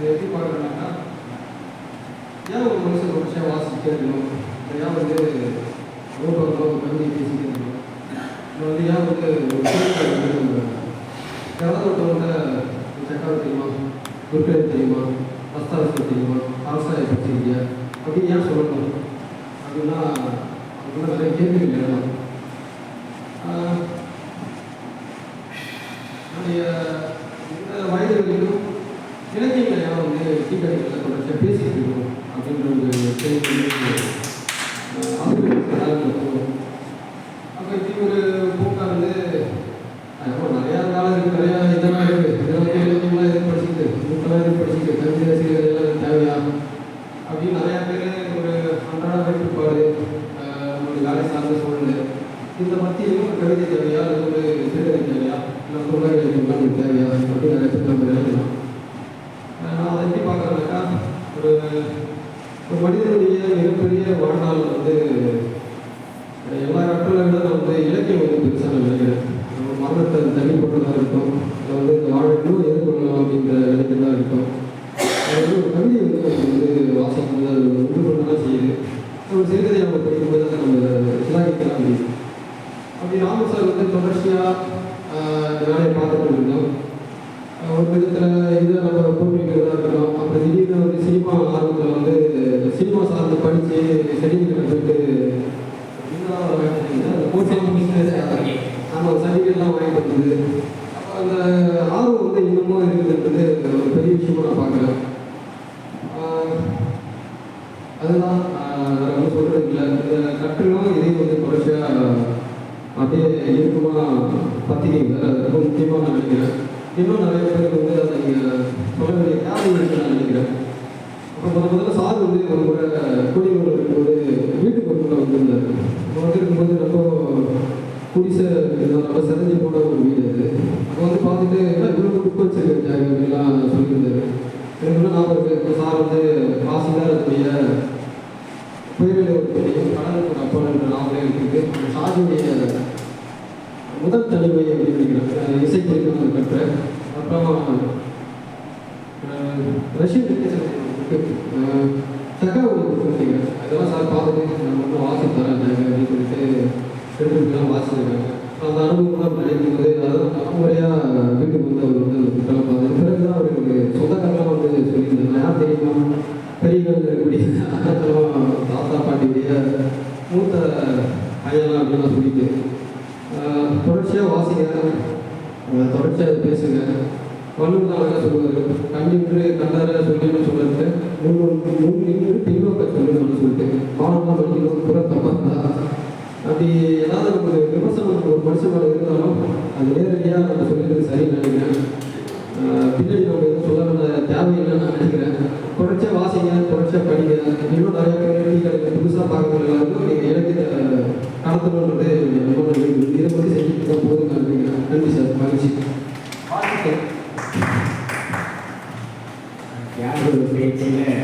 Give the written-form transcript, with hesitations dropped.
எப்படி பார்க்குறேன்னாக்கா ஏன் ஒரு மனுஷன் தொடர்ச்சியாக வாசிக்கிட்டே இருக்கணும், ஏன் ரோட்டோரமாக ஒரு கவிதை பேசிக்கிட்டே இருக்கணும், ஏன் ஒரு யாராவது ஒருத்தவங்க செக்காவை தெரியுமா, துர்க்கை தெரியுமா, அஸ்தாரத்தை தெரியுமா, ஆசாயை பற்றிருக்கியா அப்படின்னு ஏன் சொல்லணும் அப்படின்னா அதுக்குள்ள நிறைய கேள்விகள் எழலாம். என்னுடைய இந்த வயதுகளிலும் இலக்கியங்களை யாரும் டீ கடைகளில் தொடர்ச்சியாக பேசிக்கிட்டு இருக்கணும் அப்படின்ற ஒரு கேள்வி அது போகும். அப்போ இப்படி ஒரு போக்காக நிறையா காலம் இருக்குது, நிறையா இதெல்லாம் இருக்குது, இதெல்லாம் இலக்கியம்லாம் எதுவும் படிச்சுக்கிட்டு புக்கெல்லாம் எதுவும் படிச்சுக்கிட்டு கவிதை ரசிகர்கள் எல்லாம் தேவையா அப்படின்னு நிறையா பேர் ஒரு அன்றாட வைப்புப்பாடு நம்மளுடைய வேலை சார்ந்த சூழ்நிலை இந்த மத்தியிலும் ஒரு கவிதை தேவையா, அல்லது ஒரு சிறுகதை தேவையா, இல்லை தொழில் இலக்கியம் தேவையா அப்படின்னு நிறைய பேர் நம்ம நினைக்கலாம். நான் அதை எப்படி பார்க்குறேன்னாக்கா ஒரு மனிதனுடைய மிகப்பெரிய வாழ்நாள் எல்லா கட்டளை விட நான் இலக்கியம் பெருசாக நினைக்கிறேன். மரணத்தை தள்ளி போட்டதாக இருக்கும், இல்லை இந்த வாழ்க்கையும் எதிர்கொள்ளலாம் அப்படின்ற நிலைக்கு தான் இருக்கும். அது ஒரு கவிதை நம்ம வாசிக்கும்போது அது உண்டு பண்ணதான் செய்யுது. ஒரு சிறுகதை நம்ம படிக்கும்போது அதை நம்ம சிலாகிக்கலாம் முடியும். அப்படி ராமன் சார் தொடர்ச்சியாக இந்த வேலையை பார்த்துட்டு இருந்தோம். ஒரு விதத்தில் இதை நம்ம பூர்வீகர்களாக இருக்கலாம். அப்புறம் திடீர்னு சினிமா ஆர்வத்தில் சினிமா சார்ந்து படித்து சர்டிஃபிகேட் போயிட்டு ஆமாம் சர்டிஃபிகேட்லாம் வாங்கிட்டு வந்தது. அப்போ அந்த ஆர்வம் இன்னமும் இருக்குதுன்றது ஒரு பெரிய விஷயமா நான் பார்க்குறேன். அதுதான் வேறு சொல்கிறது இல்லை. இந்த கட்டுகளும் இதையும் தொடர்ச்சியாக அப்படியே இருக்குமா பத்திரிகைகள் அது ரொம்ப முக்கியமாக நான் நினைக்கிறேன். இன்னும் நிறைய பேருக்கு அதை நீங்கள் சொல்ல வேண்டிய தேவை இருக்குன்னு நான் நினைக்கிறேன். அப்புறம் முதல்ல சார் ஒரு முறை குடிநீர் இருக்கும்போது வீட்டுக்கு ஒரு முறை வந்திருந்தார். இருக்கும்போது ரொம்ப குடிசை ரொம்ப செதஞ்சு போன ஒரு வீடு அது. அப்போ பார்த்துட்டு இவ்வளோ புக் வச்சுருக்காரு அப்படின்லாம் சொல்லியிருந்தாரு. எனக்கு ஞாபகம் இருக்குது. சார் வாசிதான் இருக்கக்கூடிய புயலில் இருக்கக்கூடிய கடலுக்கு அப்பா என்ற நாவலே இருக்குது. சாதியுடைய முதல் தனிமை அப்படின்னு நினைக்கிறேன். இசை குறிப்பு கட்டுறேன். அப்புறம் ரஷ்யன் செக்காவுடைய புக்கு நினைக்கிறேன். அதெல்லாம் சார் பார்த்துட்டு நான் ஒன்றும் வாசி தரேன் அப்படின்னு சொல்லிட்டு எடுத்துக்கிட்டுலாம் வாசிச்சிருக்காங்க. அந்த அனுபவம்லாம் நினைக்கும்போது அதான் முறையாக வீட்டுக்கு அவர் அந்த புக்கெல்லாம் பார்த்தேன். பிறகுதான் அவருக்கு சொந்தக்காரெல்லாம் சொல்லியிருந்தாங்க. யார் தெரியுமா, பெரியவர்கள் இருக்கக்கூடிய அக்கத்தெல்லாம் தாத்தா பாட்டியுடைய மூத்த ஐயெல்லாம் அப்படின்லாம் சொல்லிட்டு தொடர்ச்சியாக வாசிங்க, தொடர்ச்சியாக பேசுங்க. வள்ளுவர் தான் அழகாக சொல்லுவார், கண்ணின்று கண்டார சொல்லின்னு சொல்லிட்டு முன் நின்று பின்னோக்க சொல்லணும்னு சொல்லிட்டு பாடம்லாம் படிக்கணும் கூட தப்பாக இருந்தால் அப்படி ஏதாவது நமக்கு விமர்சனம் ஒரு மனுஷன் மேலே இருந்தாலும் அது நேரடியாக நம்ம சொல்லிட்டு சரின்னு நினைக்கிறேன். பின்னாடி நம்ம எதுவும் சொல்ல வேண்டிய தேவையில்லைன்னு நான் நினைக்கிறேன். தொடர்ச்சியாக வாசிங்க, தொடர்ச்சியாக படிங்க. இன்னும் நிறைய பேர் புதுசாக பார்க்குறது எல்லாருக்கும் நீங்கள் இலக்கியத்தை கடத்தணுன்றது இதை பற்றி செஞ்சுட்டு தான் போதும் நான் நினைக்கிறேன். நன்றி சார், மகிழ்ச்சி. யார் ஒரு பேச்சில்